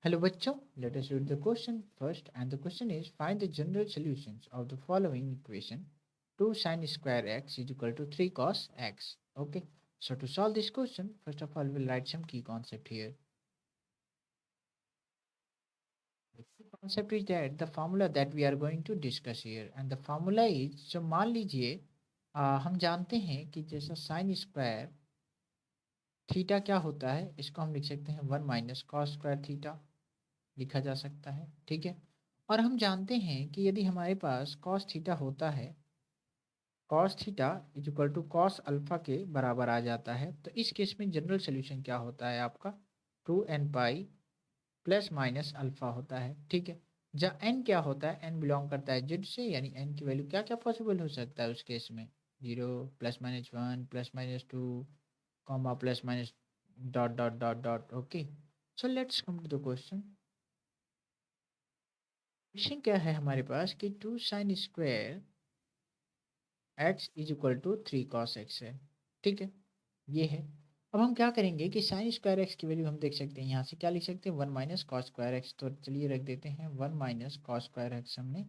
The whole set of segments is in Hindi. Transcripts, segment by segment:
Hello बच्चों, let us read the question first and the question is find the general solutions of the following equation 2 sin square x is equal to 3 cos x. Okay, so to solve this question, first of all we'll write some key concept here. The key concept is that the formula that we are going to discuss here and the formula is so मान लीजिए हम जानते हैं कि जैसा sin स्क्वायर थीटा क्या होता है इसको हम लिख सकते हैं 1 माइनस कॉस स्क्वायर थीटा लिखा जा सकता है, ठीक है। और हम जानते हैं कि यदि हमारे पास कॉस थीटा होता है, cos theta is equal to cos alpha के बराबर आ जाता है, तो इस केस में जनरल सोल्यूशन क्या होता है आपका 2n pi plus minus alpha होता है, ठीक है। जहाँ एन क्या होता है, एन बिलोंग करता है जेड से, यानी एन की वैल्यू क्या क्या पॉसिबल हो सकता है उस केस में 0 plus minus 1 plus minus 2 comma plus minus dot dot dot dot. Okay, so let's come to the question. Question क्या है हमारे पास कि 2 sine square x is equal to 3 cos x है, ठीक है, ये है। अब हम क्या करेंगे कि साइन स्क्वायर एक्स की वैल्यू हम देख सकते हैं, यहाँ से क्या लिख सकते हैं 1 माइनस कॉस स्क्वायर एक्स, तो चलिए रख देते हैं 1 माइनस कॉस स्क्वायर एक्स हमने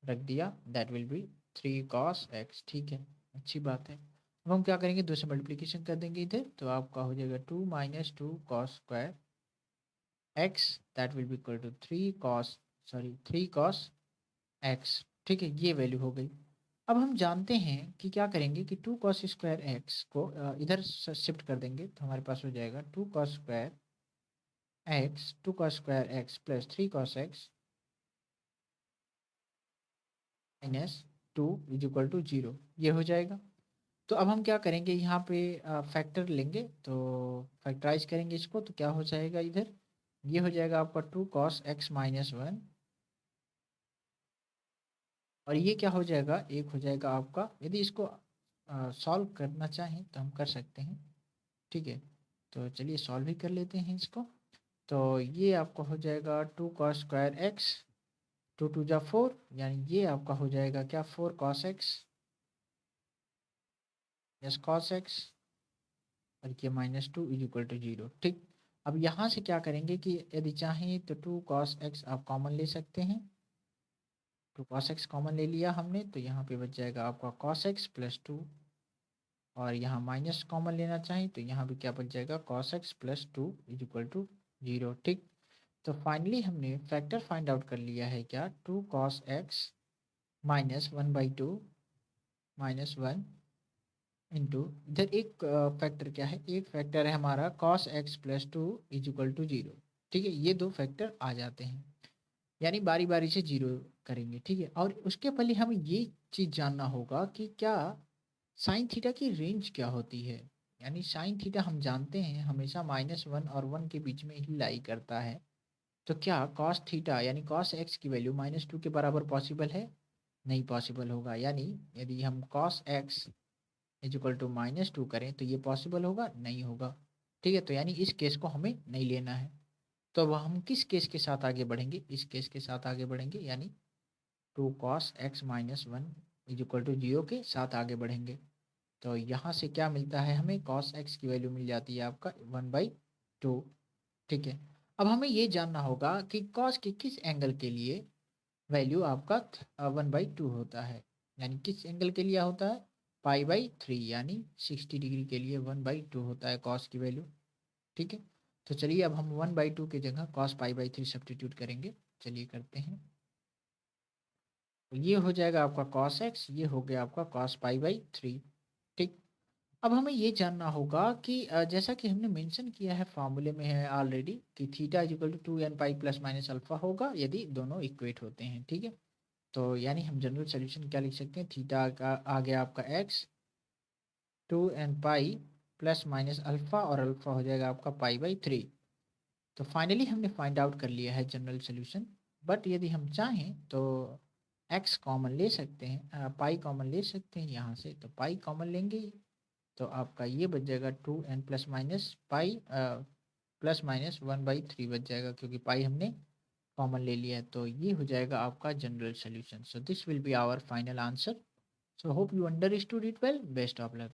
रख दिया, that will B 3 cos x, ठीक है, अच्छी बात है। अब हम क्या करेंगे 2 से मल्टीप्लीकेशन कर देंगे इधर, तो आपका हो जाएगा 2 minus 2 cos square x that will be equal to 3 cos x, ठीक है, ये वैल्यू हो गई। अब हम जानते हैं कि क्या करेंगे कि 2 कॉस स्क्वायर एक्स को इधर शिफ्ट कर देंगे, तो हमारे पास हो जाएगा 2 cos square x plus 3 cos x minus 2 is equal to 0, ये हो जाएगा। तो अब हम क्या करेंगे यहाँ पे फैक्टर लेंगे, तो फैक्टराइज करेंगे इसको, तो क्या हो जाएगा इधर, ये हो जाएगा आपका 2 कॉस एक्स माइनस 1, और ये क्या हो जाएगा, एक हो जाएगा आपका, यदि इसको सॉल्व करना चाहें तो हम कर सकते हैं, ठीक है। तो चलिए सॉल्व ही कर लेते हैं इसको। तो ये आपका हो जाएगा 2 कॉस स्क्वायर एक्स, 2 टू जा 4, यानी ये आपका हो जाएगा क्या 4 cos x yes cos x, और ये माइनस 2 इज इक्वल टू 0, ठीक। अब यहाँ से क्या करेंगे कि यदि चाहें तो 2 कॉस एक्स आप कॉमन ले सकते हैं, 2 कॉस एक्स कॉमन ले लिया हमने, तो यहाँ पे बच जाएगा आपका कॉस एक्स प्लस 2, और यहाँ माइनस कॉमन लेना चाहें तो यहाँ भी क्या बच जाएगा cos x plus 2 is equal to 0, ठीक। तो फाइनली हमने फैक्टर फाइंड आउट कर लिया है क्या 2 cos x minus 1/2 minus 1 into इधर एक फैक्टर क्या है, एक फैक्टर है हमारा cos x plus 2 is equal to 0, ठीक है, ये दो फैक्टर आ जाते हैं, यानी बारी बारी से 0 करेंगे, ठीक है। और उसके पहले हमें ये चीज़ जानना होगा कि क्या साइन थीटा की रेंज क्या होती है, यानी साइन थीटा हम जानते हैं हमेशा -1 और 1 के बीच में ही लाई करता है, तो क्या कॉस थीटा यानी कॉस एक्स की वैल्यू -2 के बराबर पॉसिबल है, नहीं पॉसिबल होगा। यानी यदि हम cos x is equal to -2 करें तो ये पॉसिबल होगा, नहीं होगा, ठीक है। तो यानी इस केस को हमें नहीं लेना है, तो अब हम किस केस के साथ आगे बढ़ेंगे, इस केस के साथ आगे बढ़ेंगे, यानी 2 cos x minus 1 is equal to 0 के साथ आगे बढ़ेंगे। तो यहाँ से क्या मिलता है हमें, cos x की वैल्यू मिल जाती है आपका 1/2, ठीक है। अब हमें ये जानना होगा कि cos के किस एंगल के लिए वैल्यू आपका 1/2 होता है, यानी किस एंगल के लिए होता है π/3, यानी 60 डिग्री के लिए 1/2 होता है cos की वैल्यू, ठीक है। तो चलिए अब हम 1/2 की जगह cos π/3 सब्स्टिट्यूट करेंगे, चलिए करते हैं। तो ये हो जाएगा आपका cos x, ये हो गया आपका cos π/3, ठीक। अब हमें ये जानना होगा कि जैसा कि हमने मेंशन किया है फार्मूले में है ऑलरेडी कि theta is equal to 2n pi plus minus alpha होगा यदि दोनों इक्वेट होते हैं, ठीक है। तो यानी हम जनरल सोल्यूशन क्या लिख सकते हैं, थीटा का आ गया आपका x 2n pi plus minus alpha, और अल्फा हो जाएगा आपका π/3। तो फाइनली हमने फाइंड आउट कर लिया है जनरल सोल्यूशन, बट यदि हम चाहें तो x कॉमन ले सकते हैं, पाई कॉमन ले सकते हैं यहाँ से, तो पाई कॉमन लेंगे तो आपका ये बच जाएगा 2n plus minus pi plus minus 1/3 बच जाएगा, क्योंकि पाई हमने कॉमन ले लिया है। तो ये हो जाएगा आपका general solution. So this will be our final answer. So hope you understood it well, best of luck.